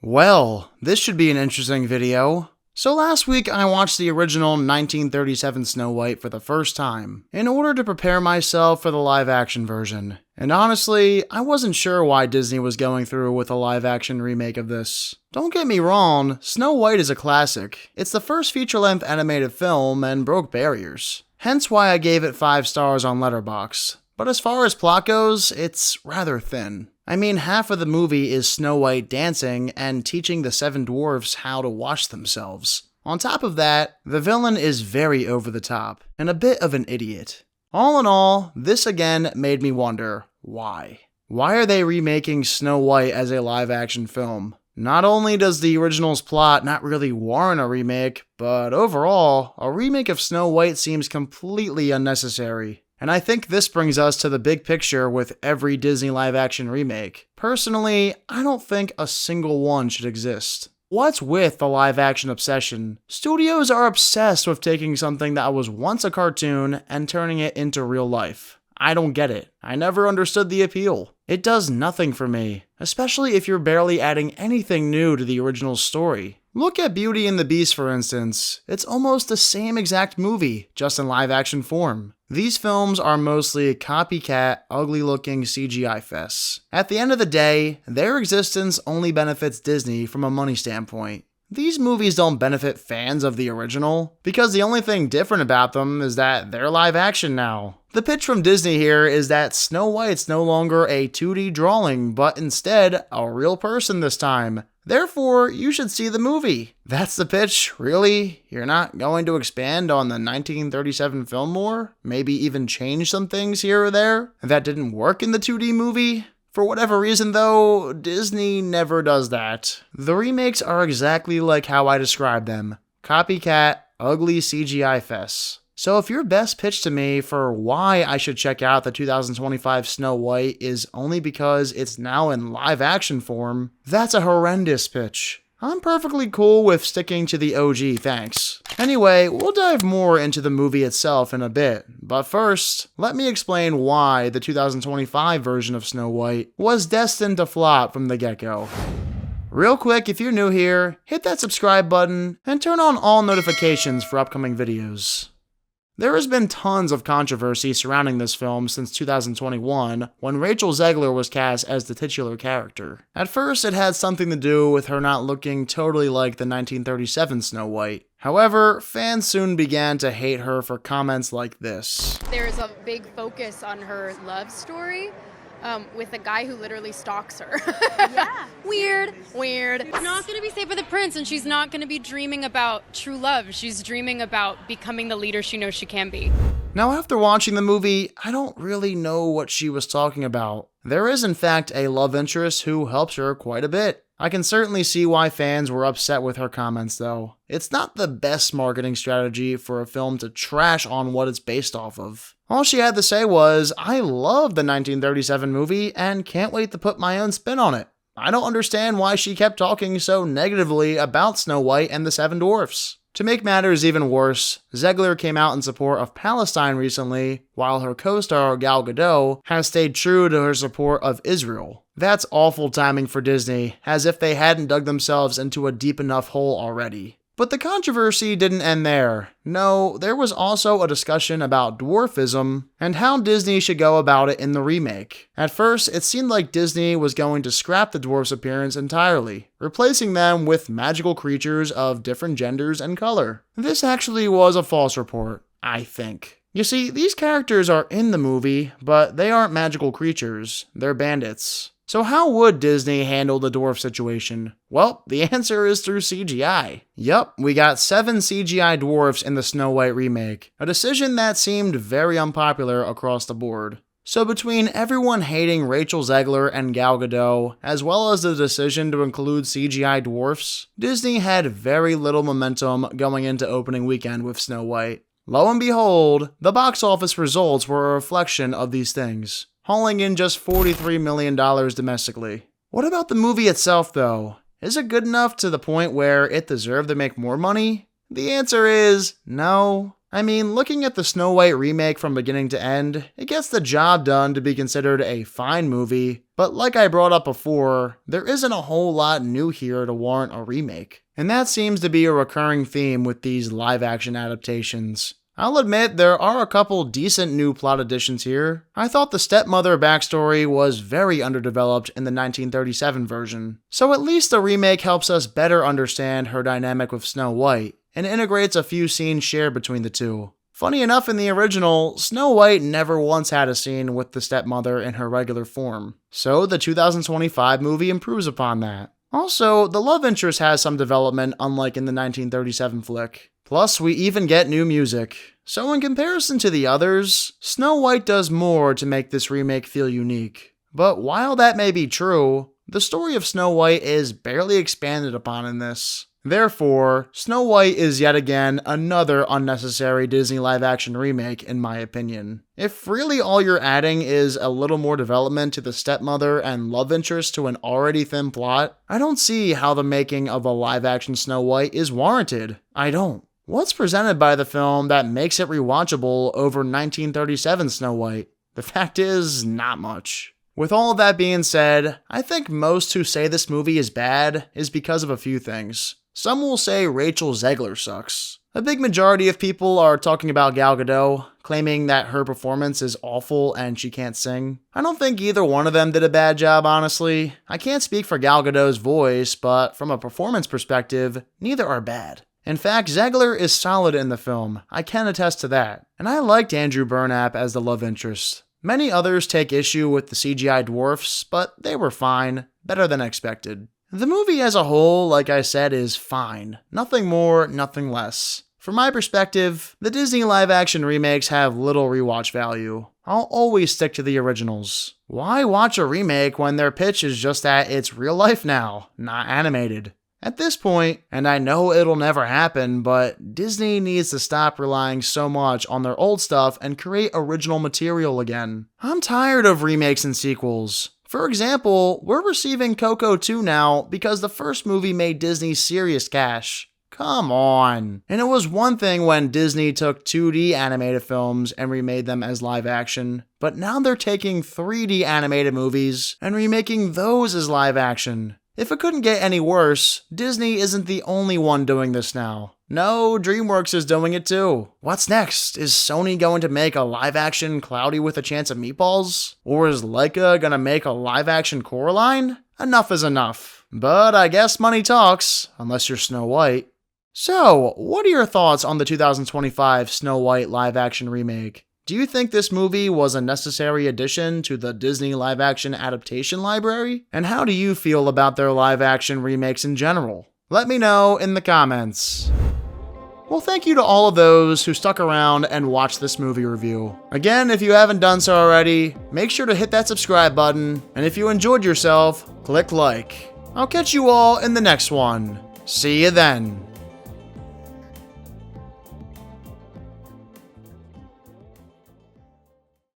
Well, this should be an interesting video. So last week I watched the original 1937 Snow White for the first time, in order to prepare myself for the live-action version. And honestly, I wasn't sure why Disney was going through with a live-action remake of this. Don't get me wrong, Snow White is a classic. It's the first feature-length animated film and broke barriers. Hence why I gave it 5 stars on Letterboxd. But as far as plot goes, it's rather thin. I mean, half of the movie is Snow White dancing and teaching the 7 dwarfs how to wash themselves. On top of that, the villain is very over the top, and a bit of an idiot. All in all, this again made me wonder, why? Why are they remaking Snow White as a live-action film? Not only does the original's plot not really warrant a remake, but overall, a remake of Snow White seems completely unnecessary. And I think this brings us to the big picture with every Disney live-action remake. Personally, I don't think a single one should exist. What's with the live-action obsession? Studios are obsessed with taking something that was once a cartoon and turning it into real life. I don't get it. I never understood the appeal. It does nothing for me, especially if you're barely adding anything new to the original story. Look at Beauty and the Beast, for instance. It's almost the same exact movie, just in live-action form. These films are mostly copycat, ugly-looking CGI fests. At the end of the day, their existence only benefits Disney from a money standpoint. These movies don't benefit fans of the original, because the only thing different about them is that they're live action now. The pitch from Disney here is that Snow White's no longer a 2D drawing, but instead a real person this time. Therefore, you should see the movie. That's the pitch? Really? You're not going to expand on the 1937 film more? Maybe even change some things here or there that didn't work in the 2D movie? For whatever reason though, Disney never does that. The remakes are exactly like how I described them. Copycat, ugly CGI fests. So if your best pitch to me for why I should check out the 2025 Snow White is only because it's now in live action form, that's a horrendous pitch. I'm perfectly cool with sticking to the OG, thanks. Anyway, we'll dive more into the movie itself in a bit, but first, let me explain why the 2025 version of Snow White was destined to flop from the get-go. Real quick, if you're new here, hit that subscribe button and turn on all notifications for upcoming videos. There has been tons of controversy surrounding this film since 2021, when Rachel Zegler was cast as the titular character. At first, it had something to do with her not looking totally like the 1937 Snow White. However, fans soon began to hate her for comments like this. There's a big focus on her love story with a guy who literally stalks her. Yeah. Weird. She's not going to be safe with a prince, and she's not going to be dreaming about true love. She's dreaming about becoming the leader she knows she can be. Now, after watching the movie, I don't really know what she was talking about. There is, in fact, a love interest who helps her quite a bit. I can certainly see why fans were upset with her comments, though. It's not the best marketing strategy for a film to trash on what it's based off of. All she had to say was, "I love the 1937 movie and can't wait to put my own spin on it." I don't understand why she kept talking so negatively about Snow White and the 7 Dwarfs. To make matters even worse, Zegler came out in support of Palestine recently, while her co-star Gal Gadot has stayed true to her support of Israel. That's awful timing for Disney, as if they hadn't dug themselves into a deep enough hole already. But the controversy didn't end there. No, there was also a discussion about dwarfism and how Disney should go about it in the remake. At first, it seemed like Disney was going to scrap the dwarfs' appearance entirely, replacing them with magical creatures of different genders and color. This actually was a false report, I think. You see, these characters are in the movie, but they aren't magical creatures, they're bandits. So how would Disney handle the dwarf situation? Well, the answer is through CGI. Yup, we got 7 CGI dwarfs in the Snow White remake, a decision that seemed very unpopular across the board. So between everyone hating Rachel Zegler and Gal Gadot, as well as the decision to include CGI dwarfs, Disney had very little momentum going into opening weekend with Snow White. Lo and behold, the box office results were a reflection of these things, hauling in just $43 million domestically. What about the movie itself, though? Is it good enough to the point where it deserved to make more money? The answer is no. I mean, looking at the Snow White remake from beginning to end, it gets the job done to be considered a fine movie, but like I brought up before, there isn't a whole lot new here to warrant a remake. And that seems to be a recurring theme with these live-action adaptations. I'll admit there are a couple decent new plot additions here. I thought the stepmother backstory was very underdeveloped in the 1937 version, so at least the remake helps us better understand her dynamic with Snow White, and integrates a few scenes shared between the two. Funny enough, in the original, Snow White never once had a scene with the stepmother in her regular form, so the 2025 movie improves upon that. Also, the love interest has some development unlike in the 1937 flick. Plus, we even get new music. So in comparison to the others, Snow White does more to make this remake feel unique. But while that may be true, the story of Snow White is barely expanded upon in this. Therefore, Snow White is yet again another unnecessary Disney live-action remake in my opinion. If really all you're adding is a little more development to the stepmother and love interest to an already thin plot, I don't see how the making of a live-action Snow White is warranted. I don't. What's presented by the film that makes it rewatchable over 1937 Snow White? The fact is, not much. With all of that being said, I think most who say this movie is bad is because of a few things. Some will say Rachel Zegler sucks. A big majority of people are talking about Gal Gadot, claiming that her performance is awful and she can't sing. I don't think either one of them did a bad job, honestly. I can't speak for Gal Gadot's voice, but from a performance perspective, neither are bad. In fact, Zegler is solid in the film, I can attest to that. And I liked Andrew Burnap as the love interest. Many others take issue with the CGI dwarfs, but they were fine, better than expected. The movie as a whole, like I said, is fine. Nothing more, nothing less. From my perspective, the Disney live-action remakes have little rewatch value. I'll always stick to the originals. Why watch a remake when their pitch is just that it's real life now, not animated? At this point, and I know it'll never happen, but Disney needs to stop relying so much on their old stuff and create original material again. I'm tired of remakes and sequels. For example, we're receiving Coco 2 now because the first movie made Disney serious cash. Come on. And it was one thing when Disney took 2D animated films and remade them as live action, but now they're taking 3D animated movies and remaking those as live action. If it couldn't get any worse, Disney isn't the only one doing this now. No, DreamWorks is doing it too. What's next? Is Sony going to make a live-action Cloudy with a Chance of Meatballs? Or is Leica gonna make a live-action Coraline? Enough is enough. But I guess money talks, unless you're Snow White. So, what are your thoughts on the 2025 Snow White live-action remake? Do you think this movie was a necessary addition to the Disney live-action adaptation library? And how do you feel about their live-action remakes in general? Let me know in the comments. Well, thank you to all of those who stuck around and watched this movie review. Again, if you haven't done so already, make sure to hit that subscribe button, and if you enjoyed yourself, click like. I'll catch you all in the next one. See you then.